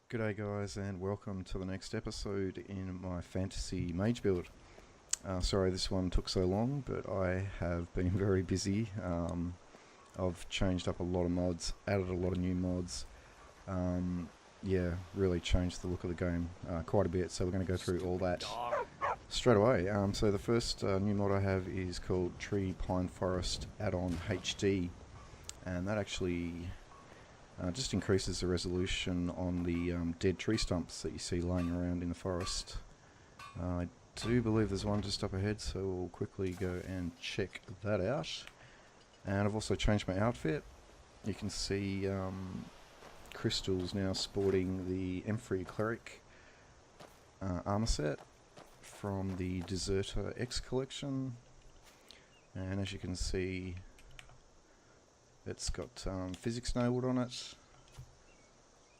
G'day guys, and welcome to the next episode in my Fantasy Mage build. Sorry this one took so long, but I have been very busy. I've changed up a lot of mods, added a lot of new mods. Yeah, really changed the look of the game quite a bit, so we're going to go through all that straight away. So the first new mod I have is called Tree Pine Forest Add-on HD, and that actually just increases the resolution on the dead tree stumps that you see laying around in the forest. I do believe there's one just up ahead, so we'll quickly go and check that out. And I've also changed my outfit. You can see Crystal's now sporting the Emfrey Cleric armor set from the Deserter X collection. And as you can see, it's got physics enabled on it,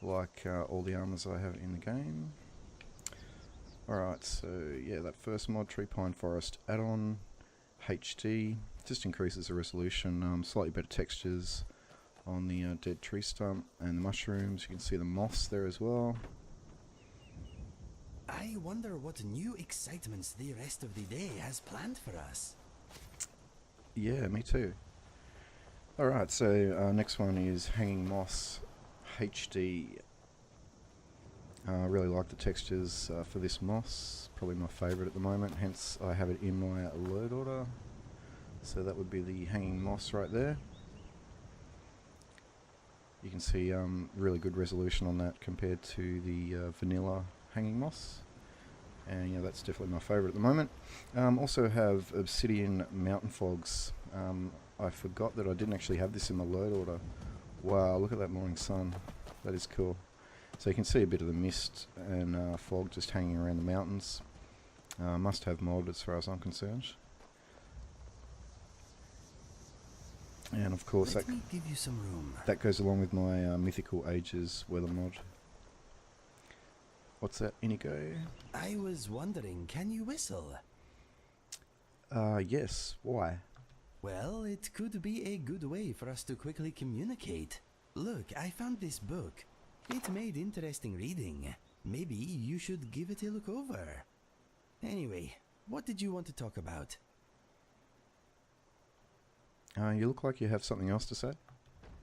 like all the armors I have in the game. Alright, so yeah, that first mod, Tree Pine Forest Add-on HD, just increases the resolution, slightly better textures on the dead tree stump and the mushrooms. You can see the moss there as well. I wonder what new excitements the rest of the day has planned for us. Yeah, me too. Alright, so next one is Hanging Moss HD. I really like the textures for this moss, probably my favourite at the moment, hence I have it in my load order. So that would be the Hanging Moss right there. You can see really good resolution on that compared to the vanilla Hanging Moss. And yeah, that's definitely my favourite at the moment. Also have Obsidian Mountain Fogs. I forgot that I didn't actually have this in my load order. Wow, look at that morning sun. That is cool. So you can see a bit of the mist and fog just hanging around the mountains. Must have mod as far as I'm concerned. And of course Let me give you some room. That goes along with my Mythical Ages weather mod. What's that, Inigo? I was wondering, can you whistle? Yes. Why? Well, it could be a good way for us to quickly communicate. Look, I found this book. It made interesting reading. Maybe you should give it a look over. Anyway, what did you want to talk about? You look like you have something else to say.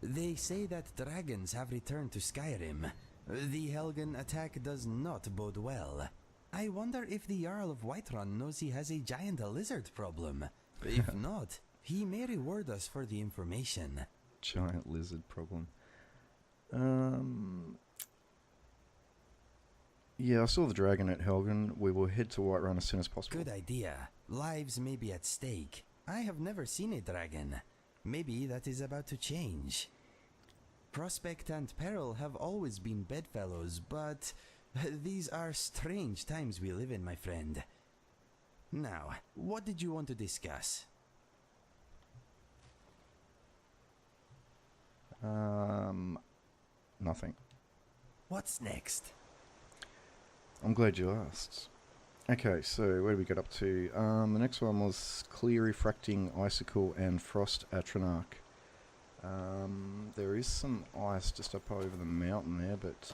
They say that dragons have returned to Skyrim. The Helgen attack does not bode well. I wonder if the Jarl of Whiterun knows he has a giant lizard problem. If not, he may reward us for the information. Giant lizard problem. Yeah, I saw the dragon at Helgen. We will head to Whiterun as soon as possible. Good idea. Lives may be at stake. I have never seen a dragon. Maybe that is about to change. Prospect and peril have always been bedfellows, but these are strange times we live in, my friend. Now, what did you want to discuss? Nothing. What's next? I'm glad you asked. Okay, so where did we get up to? The next one was Clear Refracting Icicle and Frost Atronach. There is some ice just up over the mountain there, but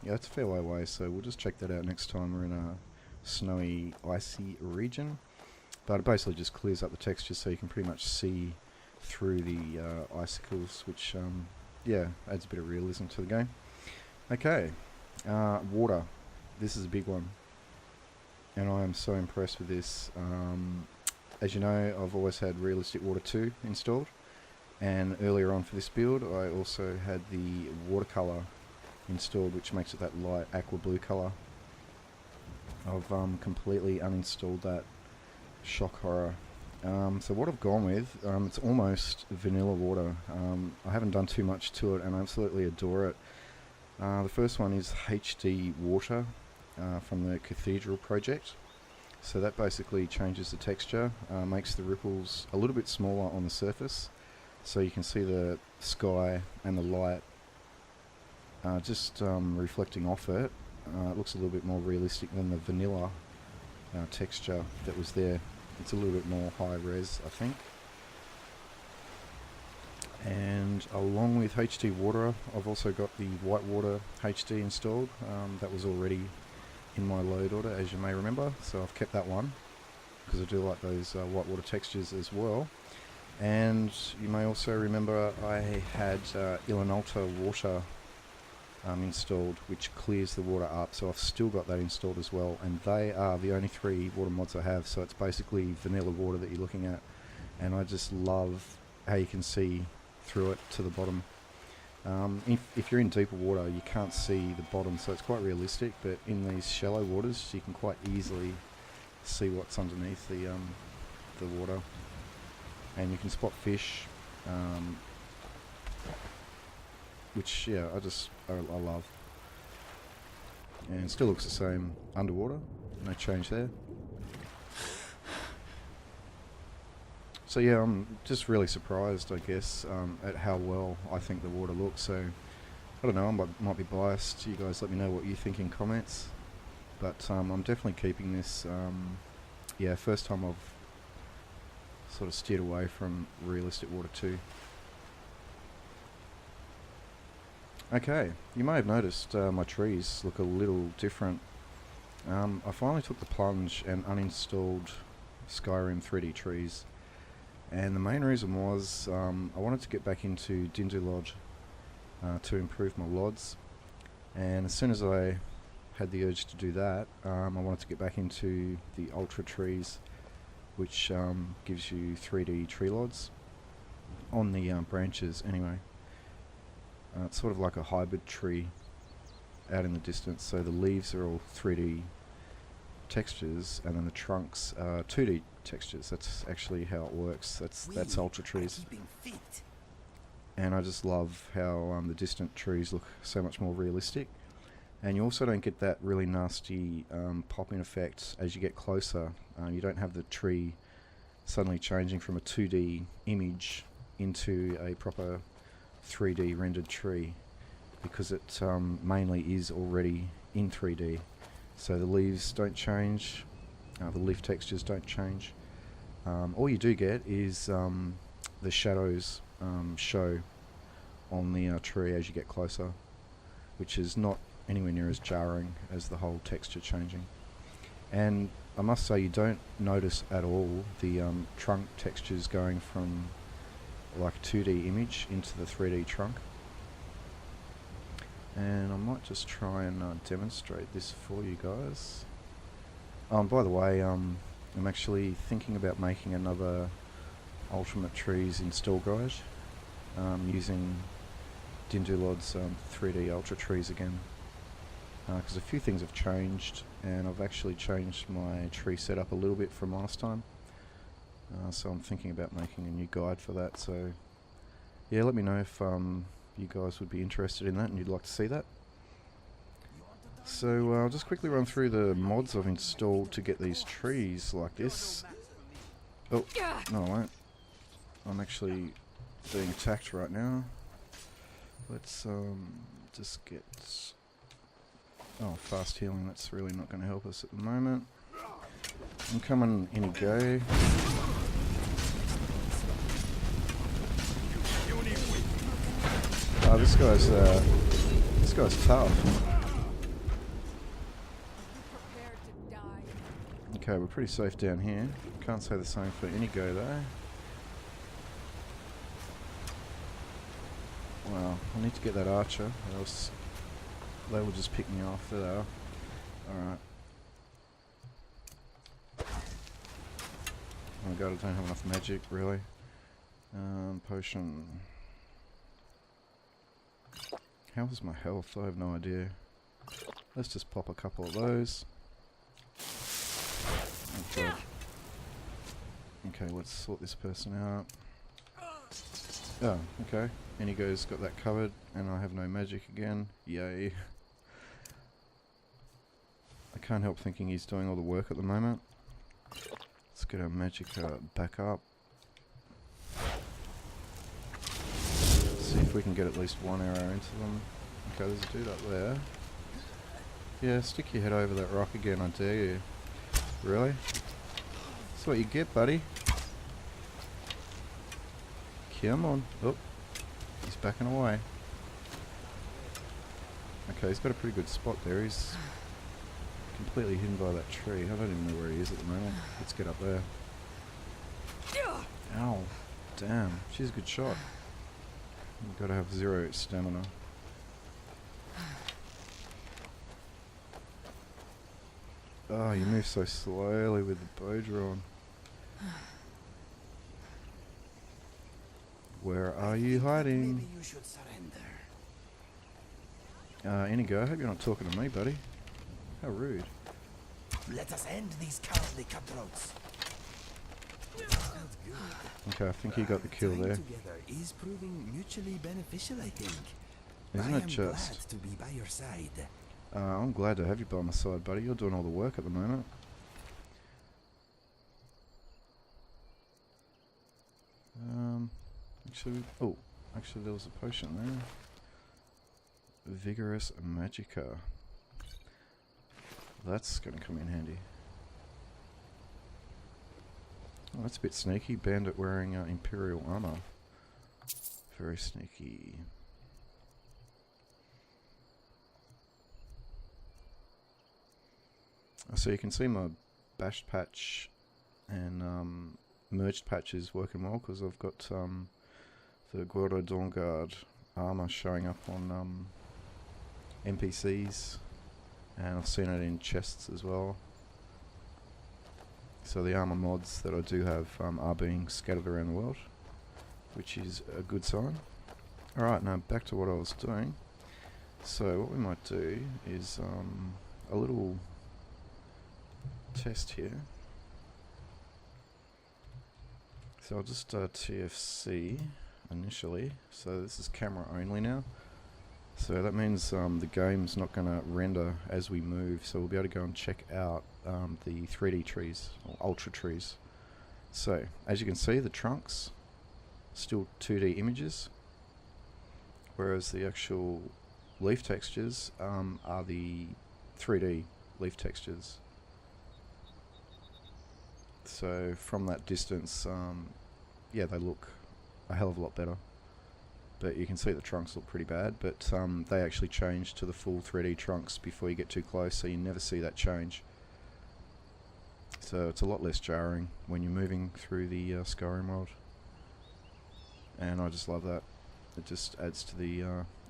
yeah, it's a fair way away, so we'll just check that out next time we're in a snowy, icy region. But it basically just clears up the texture so you can pretty much see through the icicles, which yeah, adds a bit of realism to the game. Okay, water. This is a big one, and I am so impressed with this. As you know, I've always had Realistic Water 2 installed, and earlier on for this build I also had the watercolour installed, which makes it that light aqua blue colour. I've completely uninstalled that. Shock horror. So what I've gone with, it's almost vanilla water. I haven't done too much to it and I absolutely adore it. The first one is HD Water from the Cathedral project. So that basically changes the texture, makes the ripples a little bit smaller on the surface, so you can see the sky and the light just reflecting off it. It looks a little bit more realistic than the vanilla texture that was there. It's a little bit more high res, I think. And along with HD water, I've also got the white water HD installed. That was already in my load order, as you may remember, so I've kept that one because I do like those white water textures as well. And you may also remember I had Illinalta water installed, which clears the water up, so I've still got that installed as well, and they are the only 3 water mods I have, so it's basically vanilla water that you're looking at, and I just love how you can see through it to the bottom. If you're in deeper water you can't see the bottom, so it's quite realistic, but in these shallow waters you can quite easily see what's underneath the water, and you can spot fish, which yeah, I love. And it still looks the same underwater, no change there. So yeah, I'm just really surprised, I guess, at how well I think the water looks. So I don't know, I might be biased. You guys let me know what you think in comments. But I'm definitely keeping this. Yeah, first time I've sort of steered away from realistic water too. Okay, you may have noticed my trees look a little different. I finally took the plunge and uninstalled Skyrim 3D trees, and the main reason was I wanted to get back into Dyndolod to improve my LODs, and as soon as I had the urge to do that, I wanted to get back into the Ultra trees, which gives you 3D tree LODs on the branches anyway. It's sort of like a hybrid tree out in the distance, so the leaves are all 3D textures and then the trunks are 2D textures. That's actually how it works. That's Ultra trees. And I just love how the distant trees look so much more realistic, and you also don't get that really nasty popping effect as you get closer. You don't have the tree suddenly changing from a 2D image into a proper 3D rendered tree, because it mainly is already in 3D, so the leaves don't change, the leaf textures don't change. All you do get is the shadows show on the tree as you get closer, which is not anywhere near as jarring as the whole texture changing. And I must say, you don't notice at all the trunk textures going from like a 2D image into the 3D trunk. And I might just try and demonstrate this for you guys. By the way, I'm actually thinking about making another Ultimate Trees install guide using Dyndolod's 3D Ultra Trees again, because a few things have changed, and I've actually changed my tree setup a little bit from last time. So I'm thinking about making a new guide for that, so yeah, let me know if you guys would be interested in that and you'd like to see that. So I'll just quickly run through the mods I've installed to get these trees like this. Oh, no I won't. I'm actually being attacked right now. Let's just get... Oh, fast healing, that's really not going to help us at the moment. I'm coming in a go. Oh, this guy's tough. Okay, we're pretty safe down here. Can't say the same for Inigo though. Wow, I need to get that archer, or else they will just pick me off. There they are. Alright. Oh my god, I don't have enough magic, really. Potion. How is my health? I have no idea. Let's just pop a couple of those. Okay. Okay, let's sort this person out. Oh, okay. Inigo's got that covered, and I have no magic again. Yay. I can't help thinking he's doing all the work at the moment. Let's get our magic back up. See if we can get at least one arrow into them. Okay, there's a dude up there. Yeah, stick your head over that rock again, I dare you. Really? That's what you get, buddy. Come on. Oh, he's backing away. Okay, he's got a pretty good spot there. He's completely hidden by that tree. I don't even know where he is at the moment. Let's get up there. Ow. Damn. She's a good shot. You've got to have 0 stamina. Oh, you move so slowly with the bow drawn. Where are you hiding? Maybe you should surrender. Inigo, I hope you're not talking to me, buddy. How rude. Let us end these cowardly cutthroats. Okay, I think he got the kill Time there. together is proving mutually beneficial, I think. Isn't I it am just? glad to be by your side. I'm glad to have you by my side, buddy. You're doing all the work at the moment. Actually there was a potion there. Vigorous Magica. That's going to come in handy. Oh, that's a bit sneaky. Bandit wearing Imperial armor. Very sneaky. So you can see my bashed patch and merged patches working well because I've got the Guerrero Dawnguard armor showing up on NPCs, and I've seen it in chests as well. So the armor mods that I do have are being scattered around the world, which is a good sign. Alright, now back to what I was doing. So what we might do is a little test here. So I'll just TFC initially. So this is camera only now. So that means the game's not going to render as we move, so we'll be able to go and check out the 3D trees, or ultra trees. So, as you can see, the trunks, still 2D images, whereas the actual leaf textures are the 3D leaf textures. So from that distance, yeah, they look a hell of a lot better. But you can see the trunks look pretty bad, but they actually change to the full 3D trunks before you get too close, so you never see that change. So it's a lot less jarring when you're moving through the Skyrim world. And I just love that. It just adds to the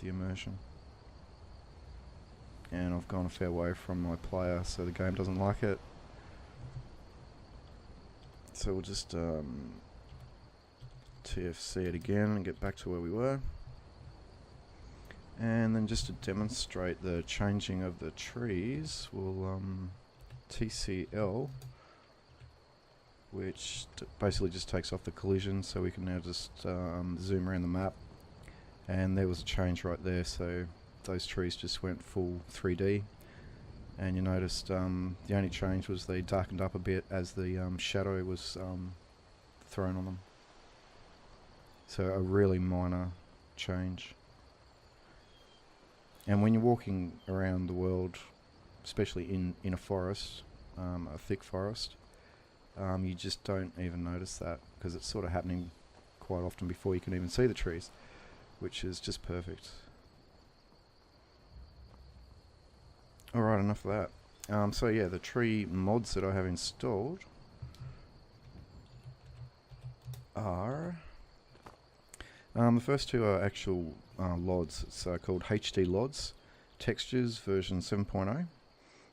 immersion. And I've gone a fair way from my player, so the game doesn't like it. So we'll just TFC it again and get back to where we were. And then just to demonstrate the changing of the trees, we'll TCL, which basically just takes off the collision, so we can now just zoom around the map. And there was a change right there, so those trees just went full 3D. And you noticed the only change was they darkened up a bit as the shadow was thrown on them. So a really minor change. And when you're walking around the world, especially in a forest, a thick forest, you just don't even notice that because it's sort of happening quite often before you can even see the trees, which is just perfect. Alright, enough of that. So yeah, the tree mods that I have installed are... the first two are actual LODs. It's called HD LODs Textures version 7.0,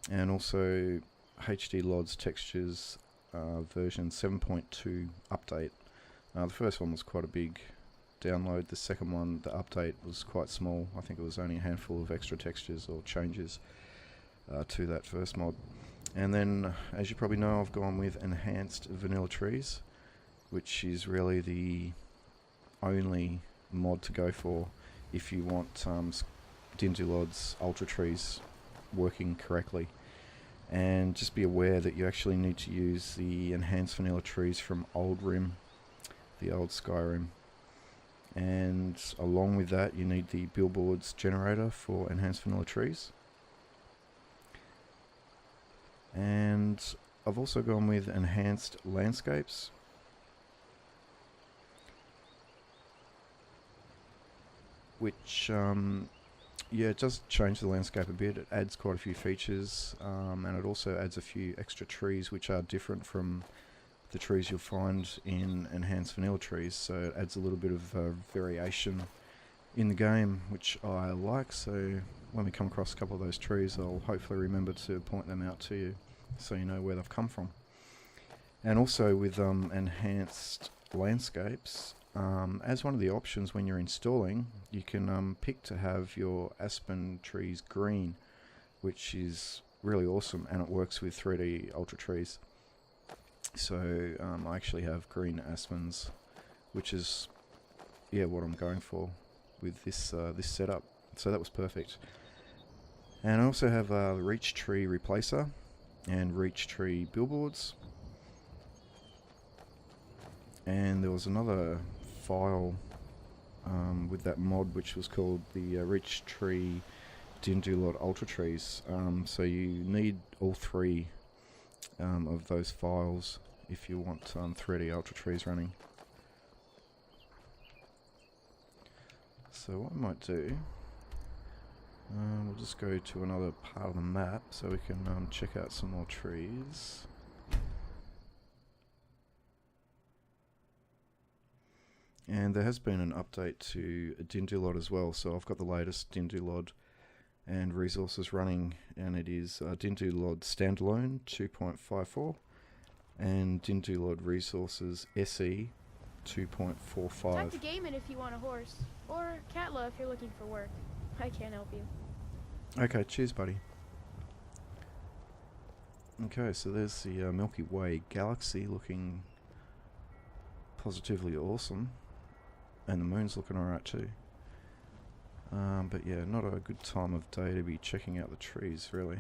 and also HD LODs Textures version 7.2 update. The first one was quite a big download. The second one, the update, was quite small. I think it was only a handful of extra textures or changes to that first mod. And then, as you probably know, I've gone with enhanced vanilla trees, which is really the only mod to go for if you want Dyndolod's ultra trees working correctly. And just be aware that you actually need to use the enhanced vanilla trees from Old Rim, the old Skyrim. And along with that, you need the billboards generator for enhanced vanilla trees. And I've also gone with enhanced landscapes. which yeah, it does change the landscape a bit. It adds quite a few features, and it also adds a few extra trees which are different from the trees you'll find in enhanced vanilla trees, so it adds a little bit of variation in the game, which I like. So when we come across a couple of those trees, I'll hopefully remember to point them out to you so you know where they've come from. And also with enhanced landscapes, as one of the options when you're installing, you can pick to have your Aspen trees green, which is really awesome, and it works with 3D Ultra trees. So I actually have green Aspens, which is what I'm going for with this this setup. So that was perfect. And I also have Reach Tree Replacer and Reach Tree Billboards. And there was another file with that mod which was called the Reach Tree Dyndolod Ultra Trees. So you need all three of those files if you want 3D Ultra Trees running. So what I might do, we'll just go to another part of the map so we can check out some more trees. And there has been an update to Dyndolod as well, so I've got the latest Dyndolod and resources running, and it is Dyndolod Standalone 2.54 and Dyndolod Resources SE 2.45. Type to game it if you want a horse, or Catla if you're looking for work. I can't help you. Okay, cheers buddy. Okay, so there's the Milky Way galaxy looking positively awesome, and the moon's looking alright too. But yeah, not a good time of day to be checking out the trees, really.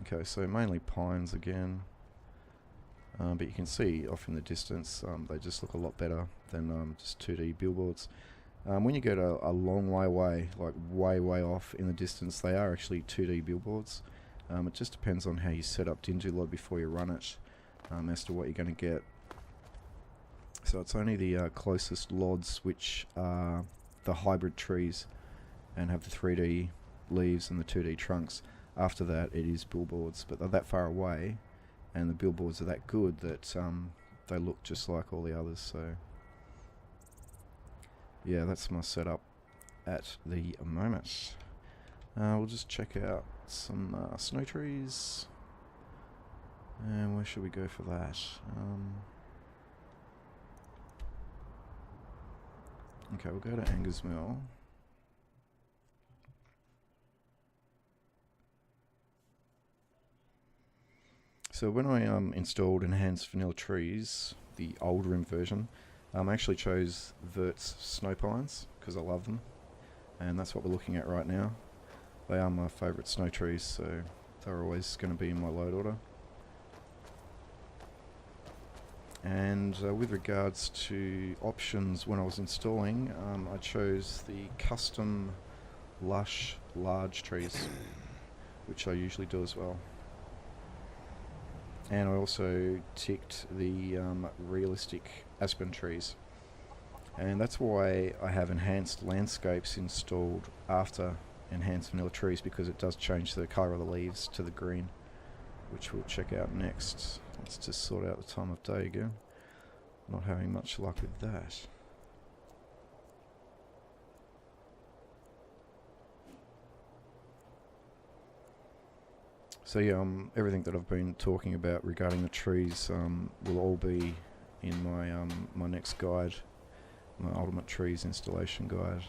Okay, so mainly pines again. But you can see off in the distance, they just look a lot better than just 2D billboards. When you get a long way away, like way off in the distance, they are actually 2D billboards. It just depends on how you set up Dyndolod before you run it, as to what you're going to get. So it's only the closest lods, which are the hybrid trees and have the 3D leaves and the 2D trunks. After that it is billboards, but they're that far away and the billboards are that good that they look just like all the others. So yeah, that's my setup at the moment. We'll just check out some snow trees. And where should we go for that? Okay, we'll go to Angus Mill. So when I installed Enhanced Vanilla Trees, the old RIM version, I actually chose Vert's Snow Pines because I love them, and that's what we're looking at right now. They are my favourite snow trees, so they're always going to be in my load order. And with regards to options when I was installing, I chose the custom lush large trees, which I usually do as well. And I also ticked the realistic Aspen trees. And that's why I have enhanced landscapes installed after enhanced vanilla trees, because it does change the colour of the leaves to the green, which we'll check out next. Let's just sort out the time of day again. Not having much luck with that. So yeah, everything that I've been talking about regarding the trees will all be in my my next guide, my Ultimate Trees installation guide.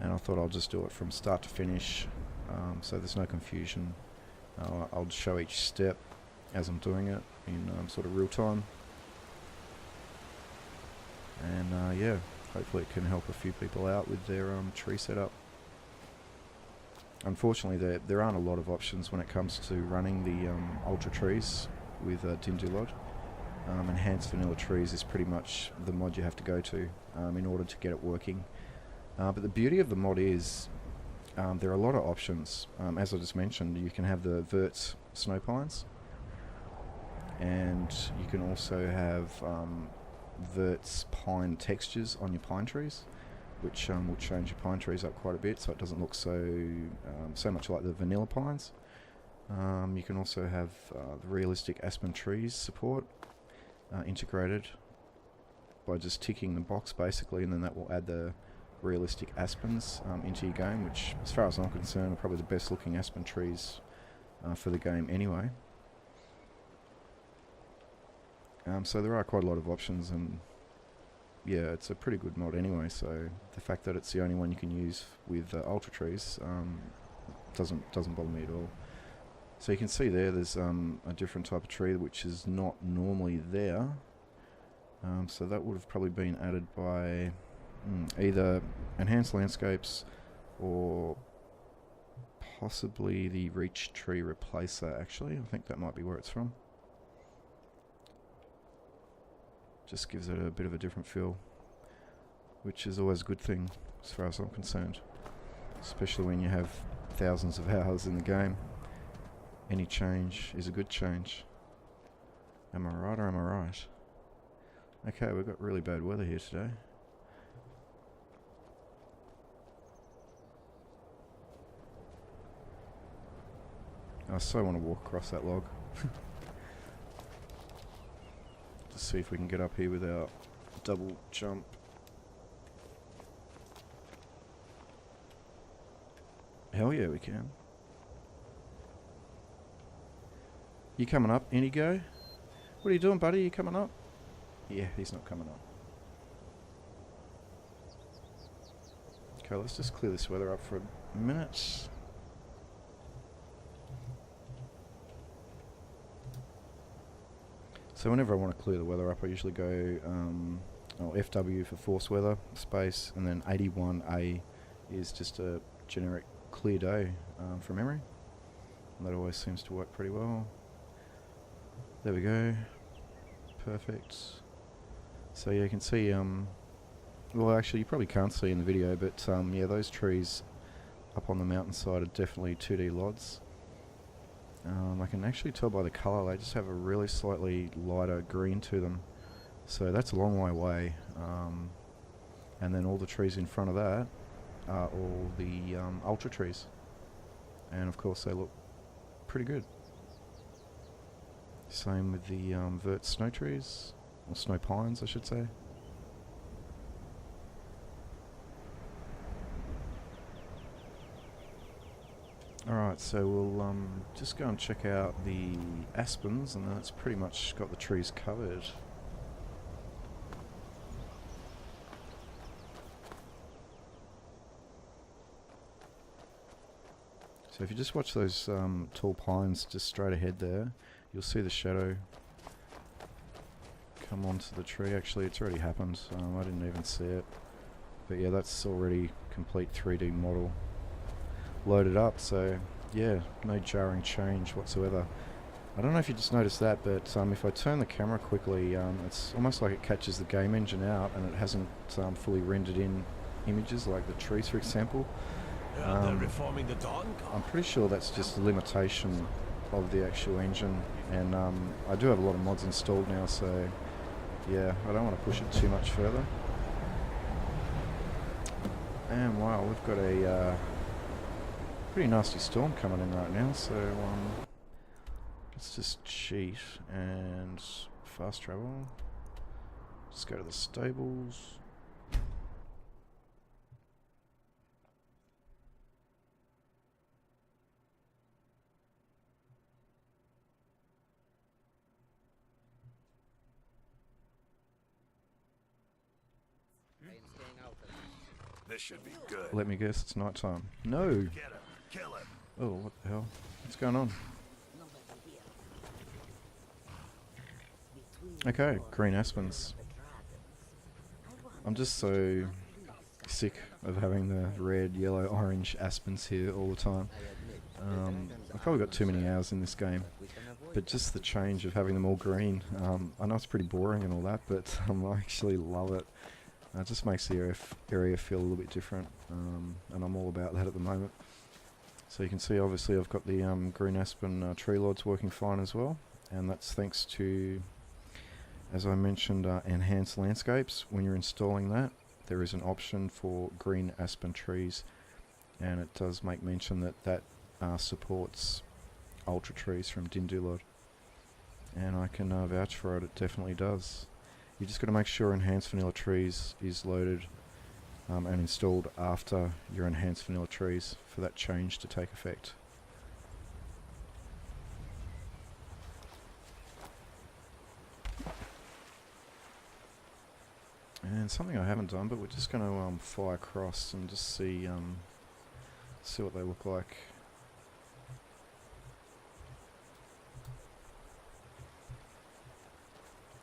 And I thought I'll just do it from start to finish, so there's no confusion. I'll show each step as I'm doing it in sort of real time. And yeah, hopefully it can help a few people out with their tree setup. Unfortunately, there aren't a lot of options when it comes to running the Ultra Trees with Dyndolod. Enhanced Vanilla Trees is pretty much the mod you have to go to in order to get it working. But the beauty of the mod is there are a lot of options. As I just mentioned, you can have the Vert's Snow Pines, and you can also have verts pine textures on your pine trees, which will change your pine trees up quite a bit, so it doesn't look so much like the vanilla pines. You can also have the realistic Aspen trees support integrated by just ticking the box basically, and then that will add the realistic aspens into your game, which as far as I'm concerned are probably the best looking aspen trees for the game anyway. So there are quite a lot of options, and yeah, it's a pretty good mod anyway, so the fact that it's the only one you can use with ultra trees doesn't bother me at all. So you can see there's a different type of tree which is not normally there. So that would have probably been added by either Enhanced Landscapes or possibly the Reach Tree Replacer, actually. I think that might be where it's from. Just gives it a bit of a different feel, which is always a good thing as far as I'm concerned. Especially when you have thousands of hours in the game. Any change is a good change. Am I right or am I right? Okay, we've got really bad weather here today. I so want to walk across that log. To see if we can get up here without double jump. Hell yeah, we can. You coming up, Indigo? What are you doing, buddy? You coming up? Yeah, he's not coming up. Okay, let's just clear this weather up for a minute. So whenever I want to clear the weather up, I usually go FW for force weather, space, and then 81A is just a generic clear day from memory. And that always seems to work pretty well. There we go. Perfect. So yeah, you can see, well actually you probably can't see in the video, but yeah, those trees up on the mountainside are definitely 2D lods. I can actually tell by the colour, they just have a really slightly lighter green to them. So that's a long way away. And then all the trees in front of that are all the ultra trees. And of course they look pretty good. Same with the vert snow trees, or snow pines I should say. Alright, so we'll just go and check out the aspens, and that's pretty much got the trees covered. So if you just watch those tall pines just straight ahead there, you'll see the shadow come onto the tree. Actually, it's already happened. I didn't even see it. But yeah, that's already complete 3D model loaded up, so yeah, no jarring change whatsoever. I don't know if you just noticed that, but if I turn the camera quickly, it's almost like it catches the game engine out and it hasn't fully rendered in images like the trees, for example. They're reforming the dawn guard. I'm pretty sure that's just a limitation of the actual engine, and I do have a lot of mods installed now, so yeah, I don't want to push it too much further. And wow, we've got a pretty nasty storm coming in right now, so let's just cheat and fast travel. Just go to the stables. This should be good. Let me guess, it's night time. No! Get him. Kill him. Oh, what the hell? What's going on? Okay, green aspens. I'm just so sick of having the red, yellow, orange aspens here all the time. I've probably got too many hours in this game, but just the change of having them all green. I know it's pretty boring and all that, but I actually love it. It just makes the area feel a little bit different, and I'm all about that at the moment. So you can see obviously I've got the green aspen tree lods working fine as well, and that's thanks to, as I mentioned, enhanced landscapes. When you're installing that, there is an option for green aspen trees, and it does make mention that that supports ultra trees from Dyndolod, and I can vouch for it. It definitely does. You just got to make sure enhanced vanilla trees is loaded and installed after your enhanced vanilla trees for that change to take effect. And something I haven't done, but we're just going to fly across and just see what they look like.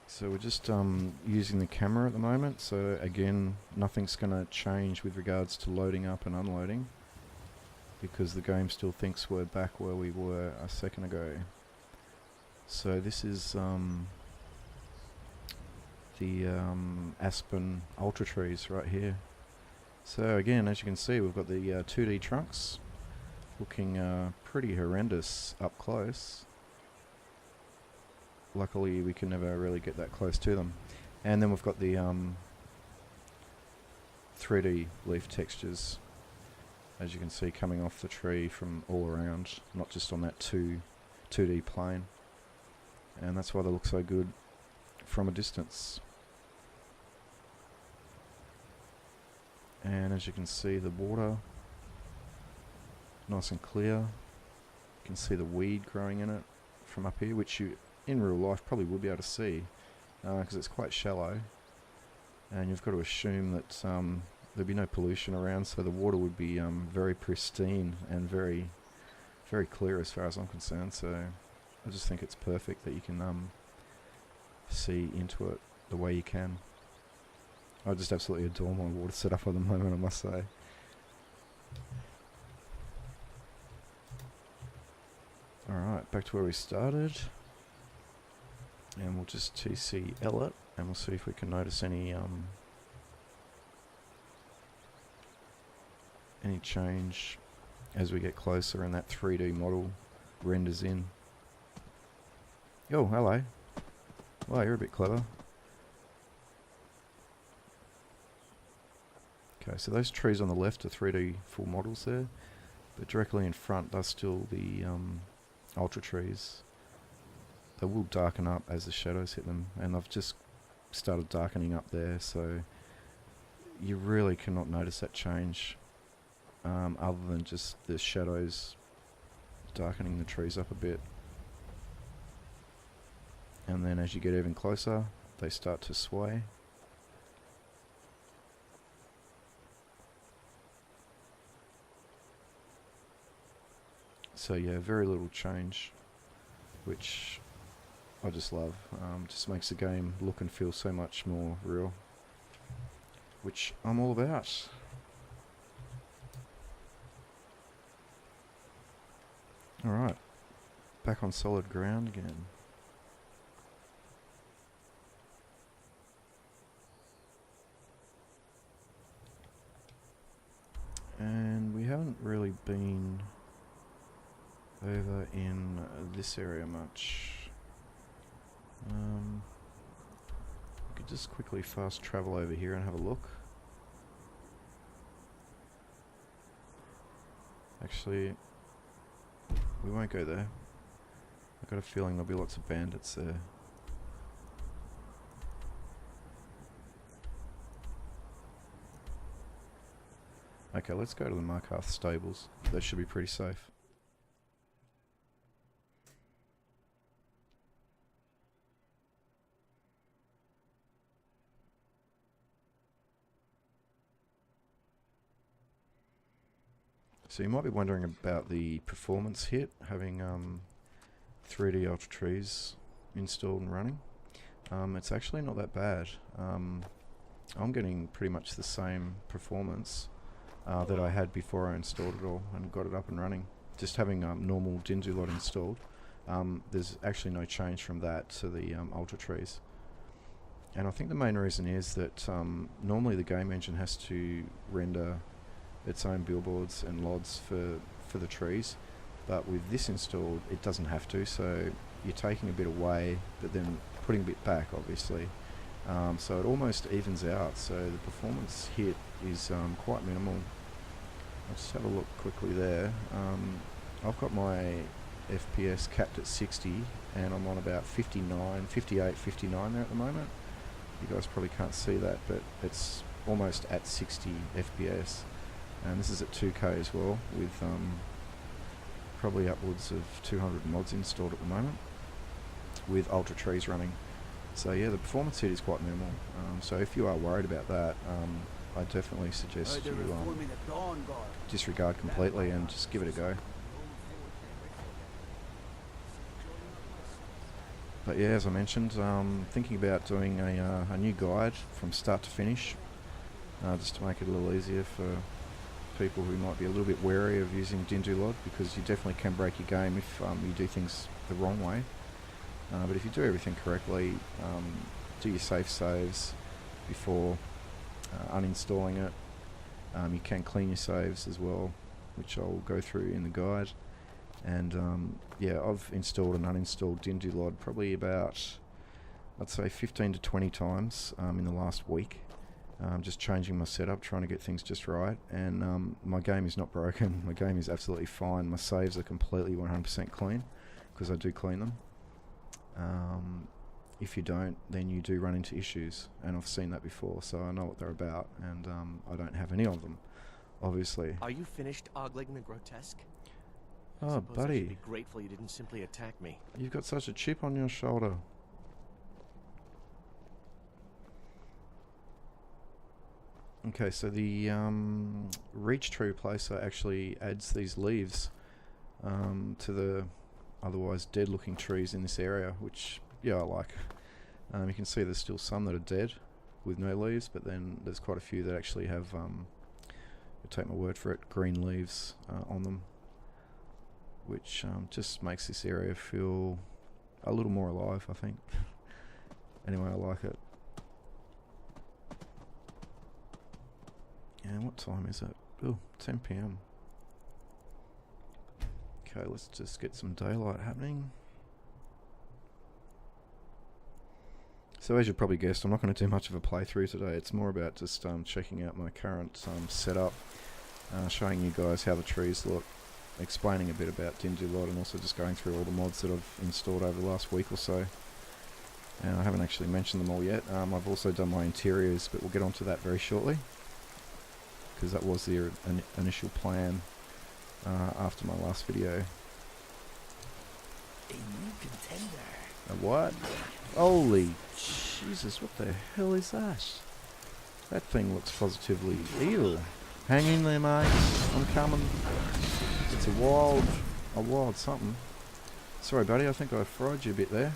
So we're just using the camera at the moment, so again, nothing's going to change with regards to loading up and unloading, because the game still thinks we're back where we were a second ago. So this is the Aspen Ultra Trees right here. So again, as you can see, we've got the 2D trunks looking pretty horrendous up close. Luckily we can never really get that close to them. And then we've got the 3D leaf textures, as you can see, coming off the tree from all around, not just on that 2D plane. And that's why they look so good from a distance. And as you can see, the water nice and clear. You can see the weed growing in it from up here, which you in real life probably will be able to see because it's quite shallow, and you've got to assume that there'd be no pollution around, so the water would be very pristine and very clear as far as I'm concerned. So I just think it's perfect that you can see into it the way you can. I just absolutely adore my water setup at the moment, I must say. Alright, back to where we started. And we'll just TCL it, and we'll see if we can notice any change as we get closer and that 3D model renders in. Oh, hello. Well, you're a bit clever. Okay, so those trees on the left are 3D full models there, but directly in front are still the ultra trees. They will darken up as the shadows hit them, and I've just started darkening up there, so you really cannot notice that change other than just the shadows darkening the trees up a bit. And then as you get even closer, they start to sway. So yeah, very little change, which I just love. Just makes the game look and feel so much more real, which I'm all about. Alright, back on solid ground again. And we haven't really been over in this area much. We could just quickly fast travel over here and have a look. Actually, we won't go there. I've got a feeling there'll be lots of bandits there. Okay, let's go to the Markarth stables. They should be pretty safe. So you might be wondering about the performance hit, having 3D Ultra Trees installed and running. It's actually not that bad. I'm getting pretty much the same performance that I had before I installed it all and got it up and running. Just having normal Dyndolod installed, there's actually no change from that to the Ultra Trees. And I think the main reason is that normally the game engine has to render its own billboards and LODs for the trees, but with this installed it doesn't have to, so you're taking a bit away, but then putting a bit back, obviously. So it almost evens out. So the performance hit is quite minimal. I'll just have a look quickly there. I've got my FPS capped at 60, and I'm on about 59, 58, 59 there at the moment. You guys probably can't see that, but it's almost at 60 FPS. And this is at 2K as well, with probably upwards of 200 mods installed at the moment, with Ultra Trees running. So yeah, the performance hit is quite minimal. So if you are worried about that, I definitely suggest you disregard completely and just give it a go. But yeah, as I mentioned, thinking about doing a new guide from start to finish, just to make it a little easier for people who might be a little bit wary of using Dyndolod, because you definitely can break your game if you do things the wrong way. But if you do everything correctly, do your safe saves before uninstalling it. You can clean your saves as well, which I'll go through in the guide. And yeah, I've installed and uninstalled Dyndolod probably about, I'd say 15 to 20 times in the last week. Just changing my setup, trying to get things just right. And my game is not broken. My game is absolutely fine. My saves are completely 100% clean, because I do clean them. If you don't, then you do run into issues, and I've seen that before, so I know what they're about, and I don't have any of them, obviously. Are you finished ogling the grotesque? Oh, buddy. I should be grateful you didn't simply attack me. You've got such a chip on your shoulder. Okay, so the reach tree replacer actually adds these leaves to the otherwise dead looking trees in this area, which yeah, I like. You can see there's still some that are dead with no leaves, but then there's quite a few that actually have, take my word for it, green leaves on them, which just makes this area feel a little more alive, I think. Anyway, I like it. And what time is it? Oh, 10 PM. Okay, let's just get some daylight happening. So as you probably guessed, I'm not going to do much of a playthrough today. It's more about just checking out my current setup, showing you guys how the trees look, explaining a bit about Dyndolod, and also just going through all the mods that I've installed over the last week or so. And I haven't actually mentioned them all yet. I've also done my interiors, but we'll get onto that very shortly, because that was the initial plan after my last video. A new contender. A what? Holy Jesus, what the hell is that? That thing looks positively evil. Hang in there, mate. I'm coming. It's a wild something. Sorry, buddy, I think I fried you a bit there.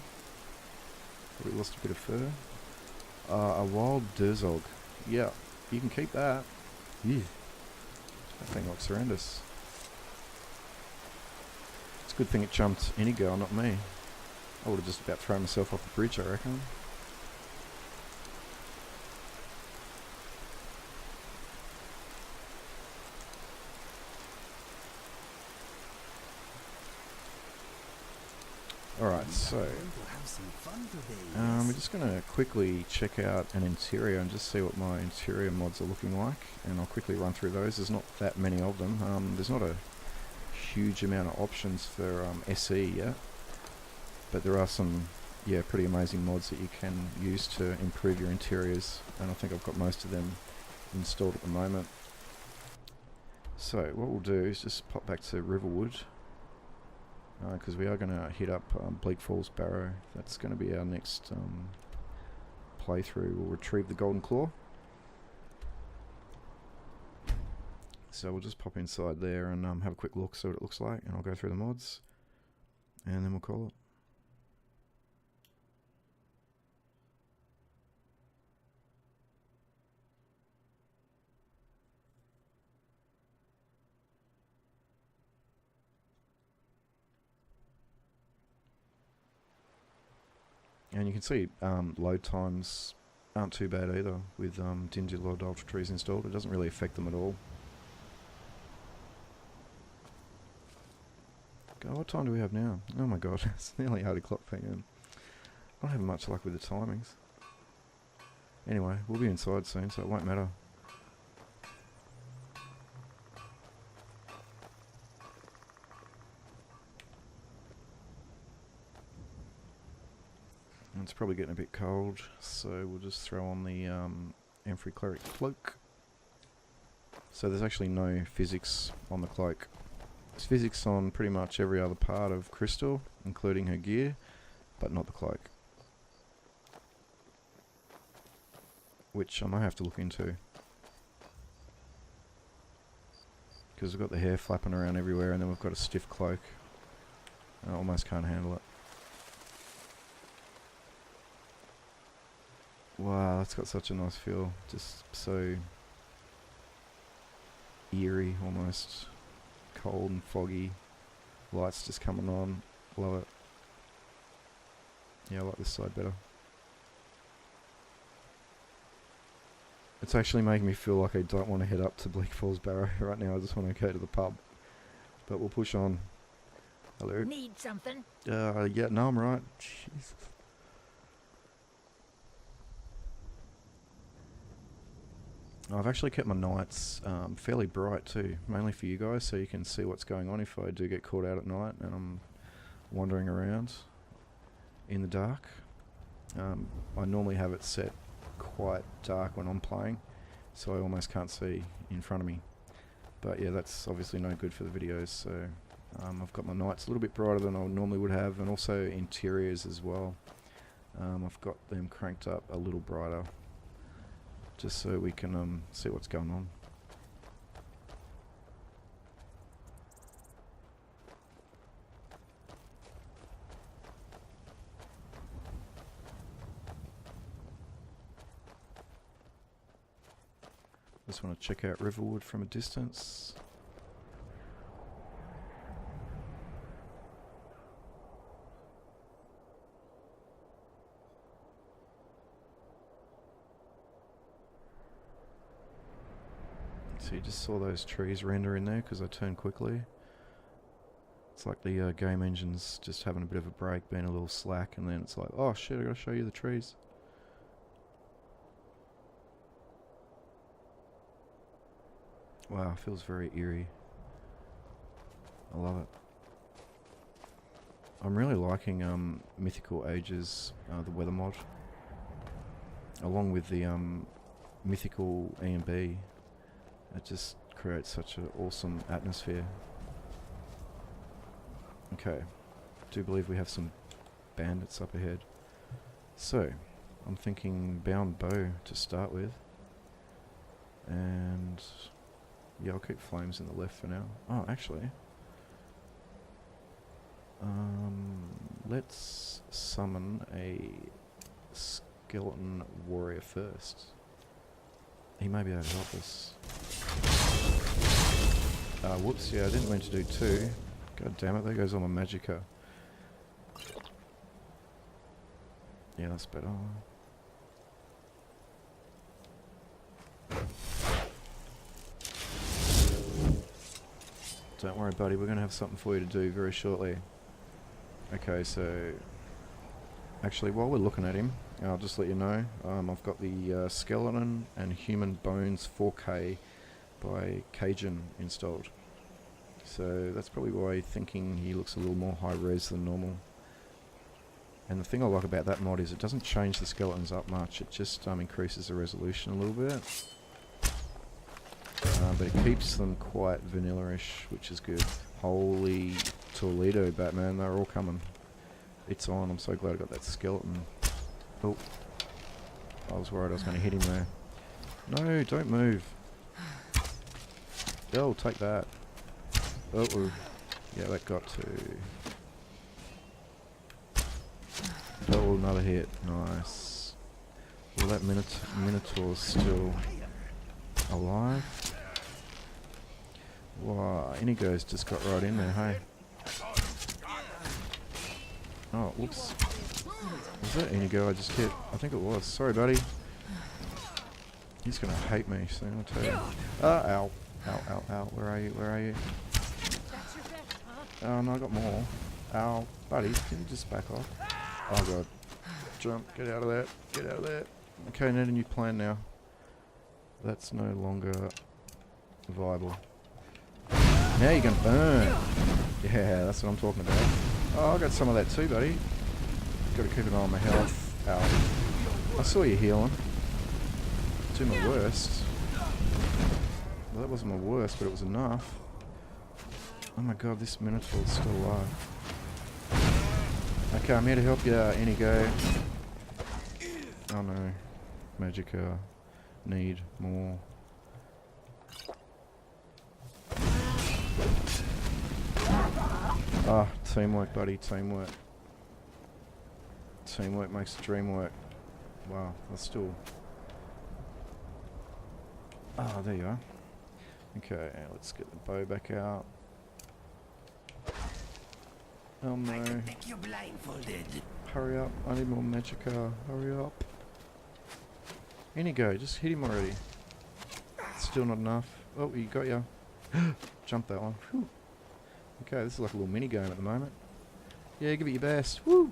Probably lost a bit of fur. A wild Dyndolod. Yeah, you can keep that. Yeah. That thing looks horrendous. It's a good thing it jumped any girl, not me. I would have just about thrown myself off the bridge, I reckon. Alright, so we're just going to quickly check out an interior and just see what my interior mods are looking like, and I'll quickly run through those. There's not that many of them. There's not a huge amount of options for SE yet, but there are some pretty amazing mods that you can use to improve your interiors, and I think I've got most of them installed at the moment. So what we'll do is just pop back to Riverwood, because we are going to hit up Bleak Falls Barrow. That's going to be our next playthrough. We'll retrieve the Golden Claw. So we'll just pop inside there and have a quick look, see what it looks like, and I'll go through the mods, and then we'll call it. And you can see load times aren't too bad either with Dyndolod Ultra Trees installed. It doesn't really affect them at all. God, what time do we have now? Oh my god, it's nearly 8 o'clock PM. Not having much luck with the timings. Anyway, we'll be inside soon, so it won't matter. And it's probably getting a bit cold, so we'll just throw on the Amphory Cleric Cloak. So there's actually no physics on the cloak. There's physics on pretty much every other part of Crystal, including her gear, but not the cloak. Which I might have to look into. Because we've got the hair flapping around everywhere and then we've got a stiff cloak. I almost can't handle it. Wow, that's got such a nice feel. Just so eerie almost. Cold and foggy. Lights just coming on. Love it. Yeah, I like this side better. It's actually making me feel like I don't want to head up to Bleak Falls Barrow right now. I just want to go to the pub. But we'll push on. Hello? Need something? Yeah, no, I'm right. Jesus. I've actually kept my nights fairly bright too, mainly for you guys, so you can see what's going on if I do get caught out at night and I'm wandering around in the dark. I normally have it set quite dark when I'm playing, so I almost can't see in front of me. But yeah, that's obviously no good for the videos, so I've got my nights a little bit brighter than I normally would have, and also interiors as well. I've got them cranked up a little brighter, just so we can see what's going on. Just want to check out Riverwood from a distance. So you just saw those trees render in there because I turned quickly. It's like the game engine's just having a bit of a break, being a little slack, and then it's like, oh shit, I gotta show you the trees. Wow, feels very eerie. I love it. I'm really liking Mythical Ages, the weather mod, along with the Mythical E&B. It just creates such an awesome atmosphere. Okay, do believe we have some bandits up ahead. So, I'm thinking bound bow to start with. And yeah, I'll keep flames in the left for now. Oh, actually, let's summon a skeleton warrior first. He may be able to help us. Whoops, yeah, I didn't mean to do two. God damn it, there goes all my magicka. Yeah, that's better. Don't worry, buddy, we're going to have something for you to do very shortly. Okay, so actually, while we're looking at him, I'll just let you know, I've got the Skeleton and Human Bones 4K by Cajun installed. So that's probably why you're thinking he looks a little more high res than normal. And the thing I like about that mod is it doesn't change the skeletons up much, it just increases the resolution a little bit. But it keeps them quite vanilla-ish, which is good. Holy Toledo, Batman, they're all coming. It's on, I'm so glad I got that skeleton. Oh, I was worried I was going to hit him there. No, don't move. Oh, take that. Oh, yeah, that got to... Oh, another hit. Nice. Well, that Minotaur's still alive. Wow, Inigo's just got right in there, hey. Oh, whoops. Was that Inigo I just hit? I think it was. Sorry, buddy. He's gonna hate me soon, I'll tell you. Ow. Ow, ow, ow. Where are you? Where are you? Oh no, I got more. Ow, buddy, can you just back off? Oh god. Jump, get out of that, get out of that. Okay, need a new plan now. That's no longer viable. Now you're gonna burn. Yeah, that's what I'm talking about. Oh, I got some of that too, buddy. Gotta keep an eye on my health. Ow. I saw you healing. Do my worst. Well, that wasn't my worst, but it was enough. Oh my god, this Minotaur is still alive. Okay, I'm here to help you, Inigo. Oh no. Magicka. Need more. Ah, teamwork, buddy, teamwork. Teamwork makes the dream work. Wow, that's still... Ah, there you are. Okay, let's get the bow back out. Oh no. Make you blindfolded. Hurry up, I need more Magicka. Hurry up. Inigo, just hit him already. Still not enough. Oh, he got ya. Jump that one. Whew. Okay, this is like a little mini game at the moment. Yeah, give it your best. Woo!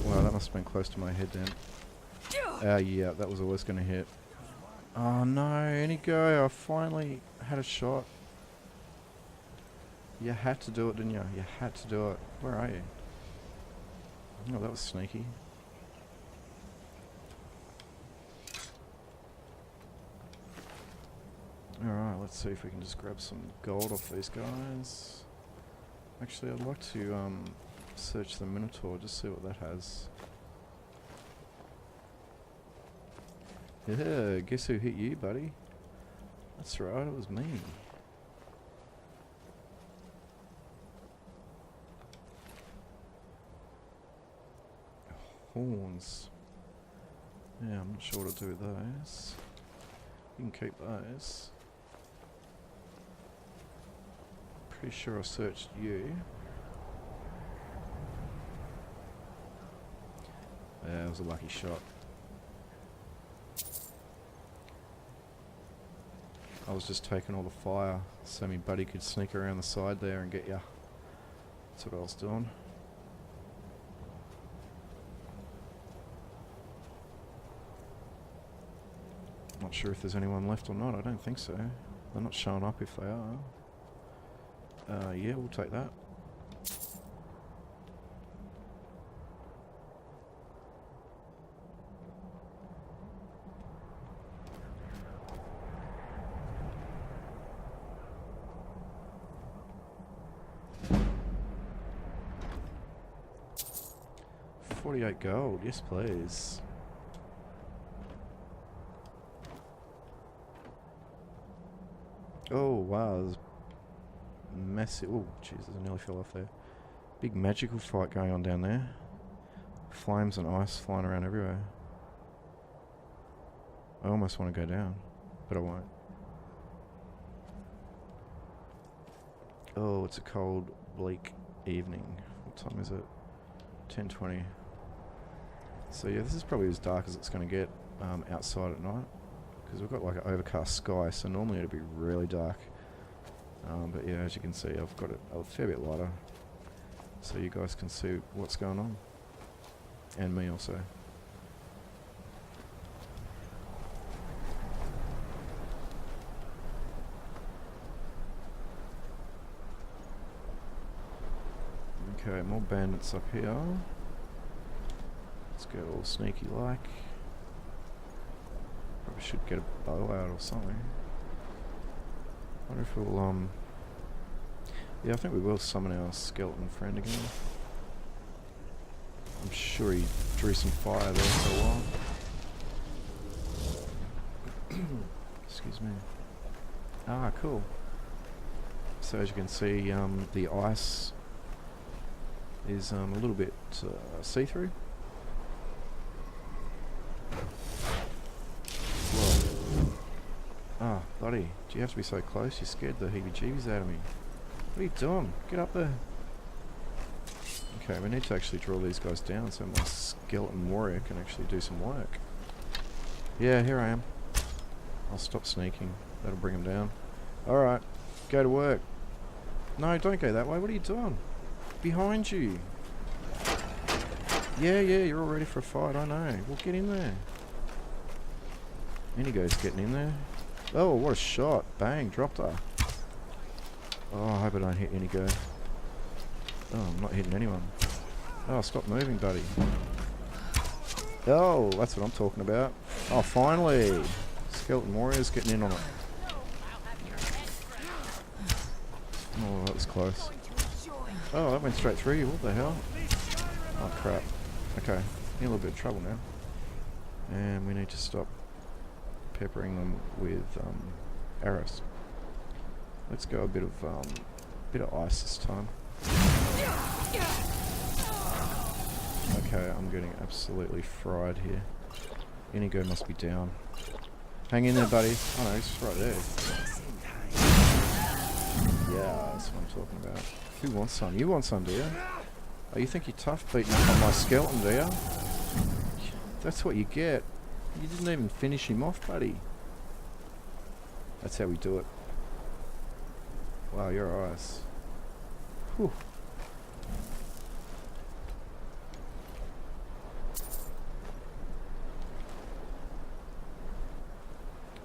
Wow, that must have been close to my head then. Yeah, that was always going to hit. Oh no, Inigo, I finally had a shot. You had to do it, didn't you? You had to do it. Where are you? Oh, that was sneaky. Alright, let's see if we can just grab some gold off these guys. Actually, I'd like to search the Minotaur, just see what that has. Yeah, guess who hit you, buddy? That's right, it was me. Horns. Yeah, I'm not sure what to do with those. You can keep those. Pretty sure I searched you. Yeah, it was a lucky shot. I was just taking all the fire so my buddy could sneak around the side there and get ya. That's what I was doing. Not sure if there's anyone left or not. I don't think so. They're not showing up if they are. Yeah, we'll take that. $48 gold, yes please. Oh wow, there's massive... Oh Jesus, I nearly fell off there. Big magical fight going on down there. Flames and ice flying around everywhere. I almost want to go down, but I won't. Oh, it's a cold, bleak evening. What time is it? 10:20. So yeah, this is probably as dark as it's going to get outside at night. Because we've got like an overcast sky, so normally it'd be really dark. But yeah, as you can see, I've got it a fair bit lighter, so you guys can see what's going on, and me also. Okay, more bandits up here. Let's go all sneaky like. Probably should get a bow out or something. Wonder if we'll yeah, I think we will summon our skeleton friend again. I'm sure he drew some fire there for a while. Excuse me. Ah, cool. So as you can see, the ice is a little bit see-through. Ah, buddy, do you have to be so close? You scared the heebie-jeebies out of me. What are you doing? Get up there. Okay, we need to actually draw these guys down so my skeleton warrior can actually do some work. Yeah, here I am. I'll stop sneaking. That'll bring him down. Alright, go to work. No, don't go that way. What are you doing? Behind you. Yeah, you're all ready for a fight, I know. Well, get in there. Inigo's getting in there. Oh, what a shot. Bang, dropped her. Oh, I hope I don't hit Inigo. Oh, I'm not hitting anyone. Oh, stop moving, buddy. Oh, that's what I'm talking about. Oh, finally. Skeleton Warriors getting in on it. Oh, that was close. Oh, that went straight through you. What the hell? Oh, crap. Okay, in a little bit of trouble now. And we need to stop peppering them with arrows. Let's go a bit of ice this time. Okay, I'm getting absolutely fried here. Inigo must be down. Hang in there, buddy. Oh no, he's right there. Yeah, that's what I'm talking about. Who wants some? You want some, do you? Oh, you think you're tough beating up on my skeleton, do you? That's what you get. You didn't even finish him off, buddy. That's how we do it. Wow, you're ice. Whew.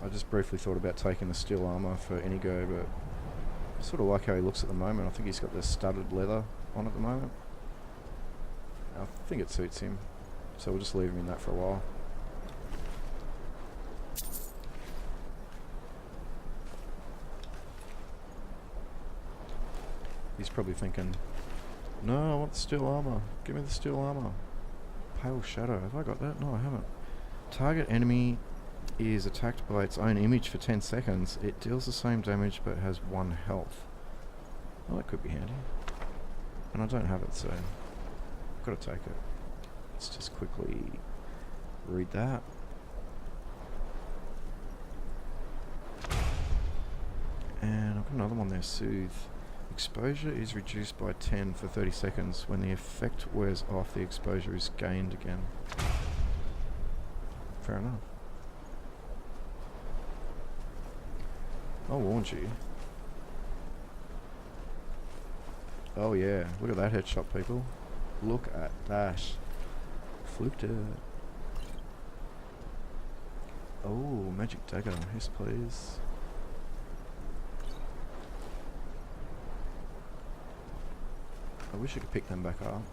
I just briefly thought about taking the steel armor for Inigo, but I sort of like how he looks at the moment. I think he's got the studded leather on at the moment. I think it suits him, so we'll just leave him in that for a while. He's probably thinking, no, I want the steel armor. Give me the steel armor. Pale shadow. Have I got that? No, I haven't. Target enemy is attacked by its own image for 10 seconds. It deals the same damage but has 1 health. Well, that could be handy. And I don't have it, so I've got to take it. Let's just quickly read that. And I've got another one there, Soothe. Exposure is reduced by 10 for 30 seconds. When the effect wears off, the exposure is gained again. Fair enough. I warned you. Oh yeah, look at that headshot, people. Look at that. Fluked it. Oh, magic dagger. Yes, please. I wish I could pick them back up.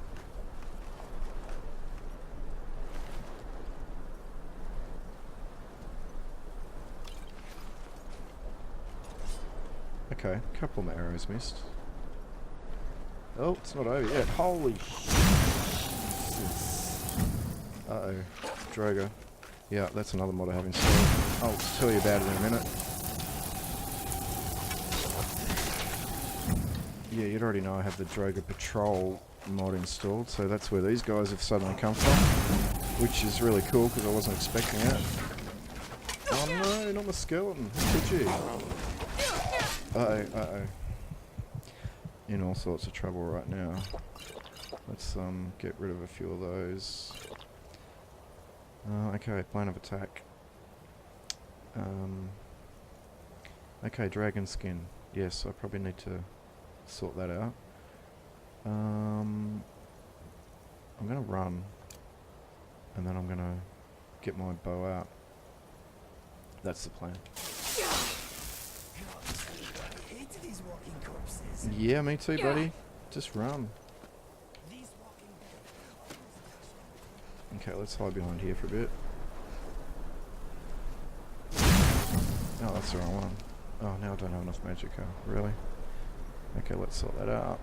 Okay, a couple of my arrows missed. Oh, it's not over yet. Holy uh-oh. Droga. Yeah, that's another mod I have installed. I'll tell you about it in a minute. Yeah, you'd already know I have the Droga Patrol mod installed, so that's where these guys have suddenly come from. Which is really cool, because I wasn't expecting it. Oh no, not my skeleton. How could you? Uh-oh. In all sorts of trouble right now. Let's get rid of a few of those. Okay, plan of attack. Okay, dragon skin. Yes, I probably need to sort that out. I'm gonna run, and then I'm gonna get my bow out. That's the plan. Yeah, me too, buddy. Just run. Okay, let's hide behind here for a bit. Oh, that's the wrong one. Oh, now I don't have enough magicka. Really? Okay, let's sort that out.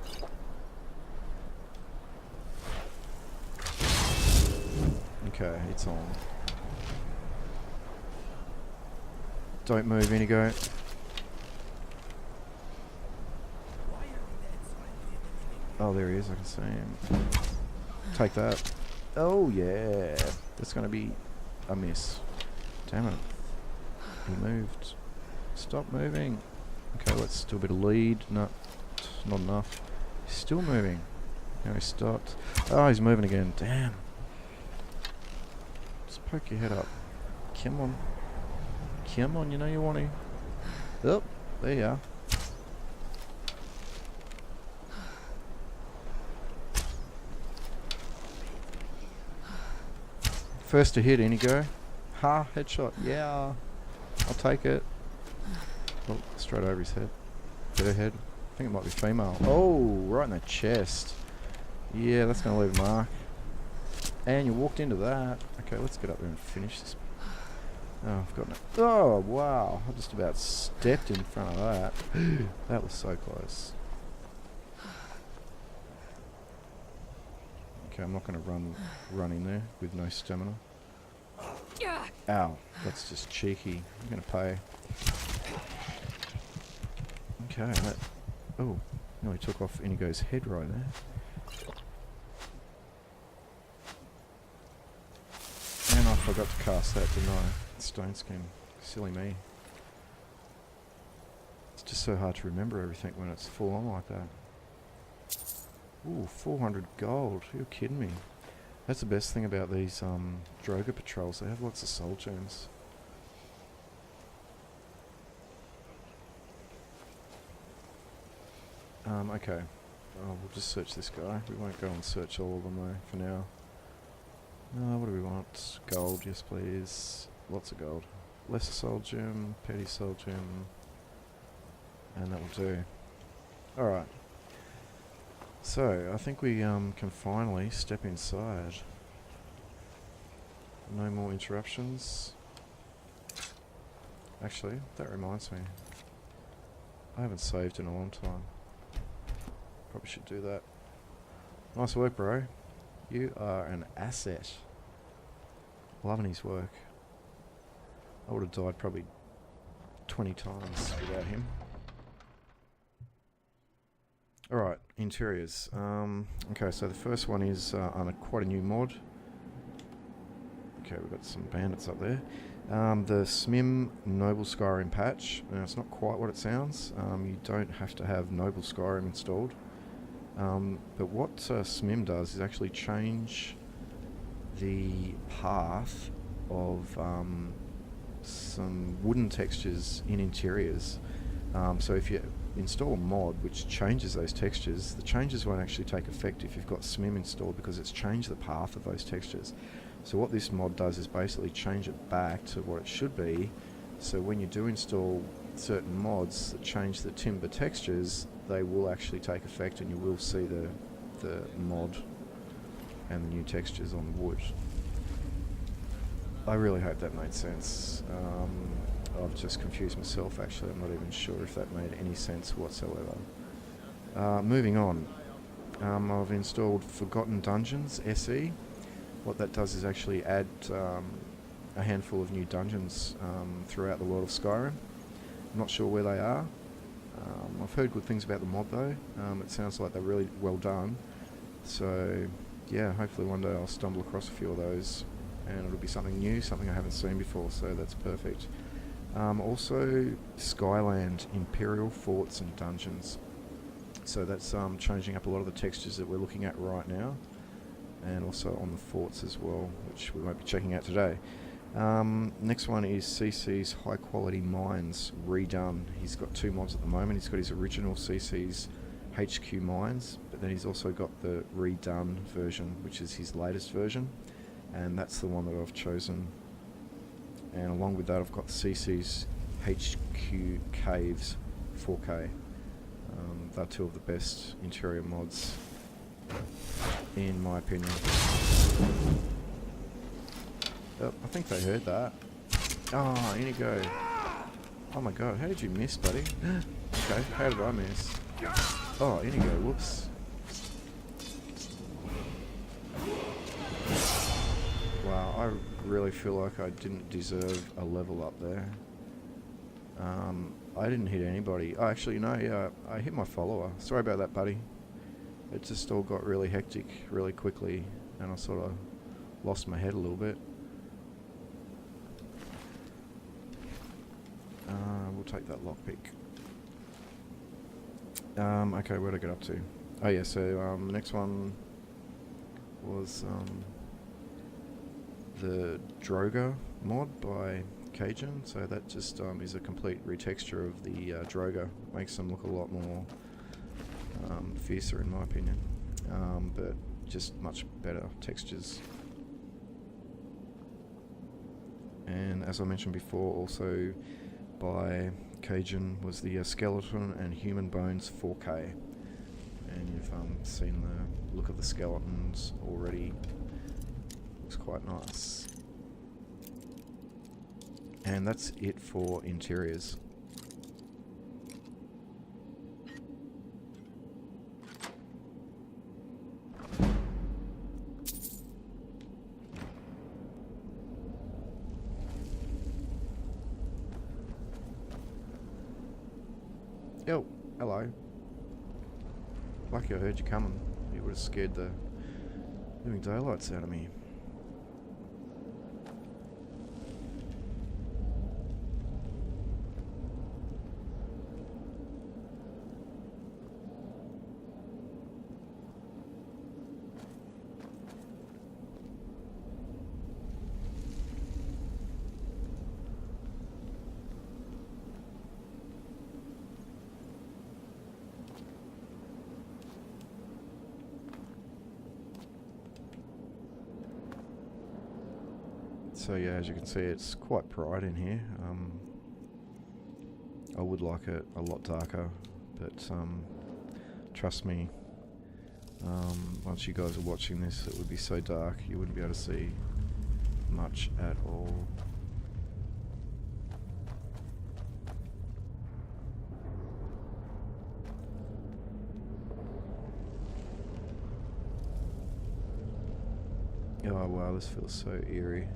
Okay, it's on. Don't move, Inigo. Oh, there he is. I can see him. Take that. Oh, yeah. That's going to be a miss. Damn it. He moved. Stop moving. Okay, let's do a bit of lead. No, not enough. He's still moving. Now he stopped. Oh, he's moving again. Damn. Just poke your head up. Come on. Come on, you know you want to. Oh, there you are. First to hit, Inigo. Ha, headshot. Yeah. I'll take it. Oh, straight over his head. Her head. I think it might be female. Oh, right in the chest. Yeah, that's going to leave a mark. And you walked into that. Okay, let's get up there and finish this. Oh, I've got no. Oh, wow. I just about stepped in front of that. That was so close. Okay, I'm not going to run in there with no stamina. Ow, that's just cheeky. I'm going to pay. Okay, that... Oh, nearly took off Inigo's head right there. And I forgot to cast that, didn't I? Stone Skin. Silly me. It's just so hard to remember everything when it's full on like that. Ooh, 400 gold. You're kidding me. That's the best thing about these Droga patrols. They have lots of soul gems. Okay. Oh, we'll just search this guy. We won't go and search all of them though, for now. What do we want? Gold, yes please. Lots of gold. Lesser soul gem, petty soul gem. And that will do. Alright. So, I think we can finally step inside. No more interruptions. Actually, that reminds me. I haven't saved in a long time. Probably should do that. Nice work, bro. You are an asset. Loving his work. I would have died probably 20 times without him. Alright, interiors. Okay, so the first one is on quite a new mod. Okay, we've got some bandits up there. The SMIM Noble Skyrim patch. Now, it's not quite what it sounds. You don't have to have Noble Skyrim installed. But what SMIM does is actually change the path of some wooden textures in interiors. So if you install a mod which changes those textures, the changes won't actually take effect if you've got SMIM installed, because it's changed the path of those textures. So what this mod does is basically change it back to what it should be, so when you do install certain mods that change the timber textures, they will actually take effect and you will see the mod and the new textures on the wood. I really hope that made sense. I've just confused myself actually. I'm not even sure if that made any sense whatsoever. Moving on. I've installed Forgotten Dungeons SE. What that does is actually add a handful of new dungeons throughout the world of Skyrim. I'm not sure where they are. I've heard good things about the mod though. It sounds like they're really well done. So yeah, hopefully one day I'll stumble across a few of those and it'll be something new, something I haven't seen before, so that's perfect. Also Skyland Imperial Forts and Dungeons. So that's changing up a lot of the textures that we're looking at right now, and also on the forts as well, which we won't be checking out today. Next one is CC's High Quality Mines redone. He's got two mods at the moment. He's got his original CC's HQ Mines, but then he's also got the redone version, which is his latest version, and that's the one that I've chosen. And along with that I've got CC's HQ Caves 4K. They're two of the best interior mods in my opinion. Oh, I think they heard that. Oh, in you go. Oh my god, how did you miss, buddy? Okay, how did I miss? Oh, in you go, whoops. Wow, I really feel like I didn't deserve a level up there. I didn't hit anybody. Oh, actually, no, yeah, I hit my follower. Sorry about that, buddy. It just all got really hectic really quickly, and I sort of lost my head a little bit. We'll take that lockpick. Okay, where'd I get up to? Oh yeah, so the next one was the Droga mod by Cajun. So that just is a complete retexture of the Droga. Makes them look a lot more fiercer in my opinion, but just much better textures. And as I mentioned before, also by Cajun was the Skeleton and Human Bones 4K. And you've seen the look of the skeletons already. Looks quite nice. And that's it for interiors. Yo, hello. Lucky I heard you coming. You would have scared the living daylights out of me. So yeah, as you can see, it's quite bright in here. I would like it a lot darker, but trust me, once you guys are watching this, it would be so dark you wouldn't be able to see much at all. Oh wow, this feels so eerie.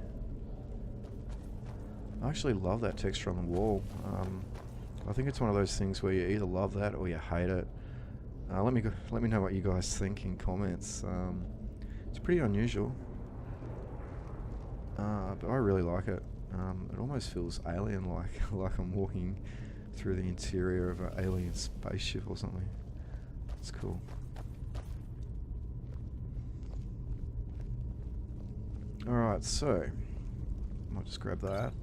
I actually love that texture on the wall. I think it's one of those things where you either love that or you hate it. Let me know what you guys think in comments. It's pretty unusual, but I really like it. It almost feels alien-like, like I'm walking through the interior of an alien spaceship or something. It's cool. Alright, so I'll just grab that.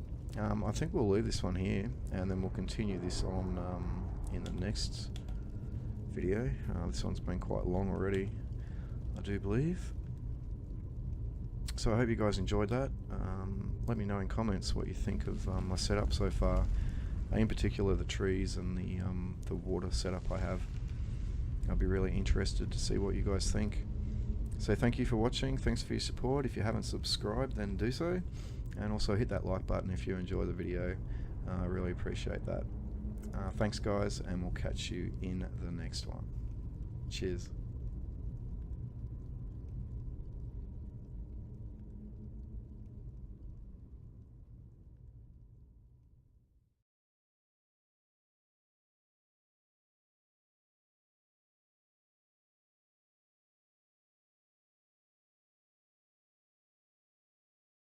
I think we'll leave this one here, and then we'll continue this on in the next video. This one's been quite long already, I do believe. So I hope you guys enjoyed that. Let me know in comments what you think of my setup so far, in particular the trees and the water setup I have. I'll be really interested to see what you guys think. So thank you for watching, thanks for your support. If you haven't subscribed, then do so. And also hit that like button if you enjoy the video. I really appreciate that. Thanks guys, and we'll catch you in the next one. Cheers.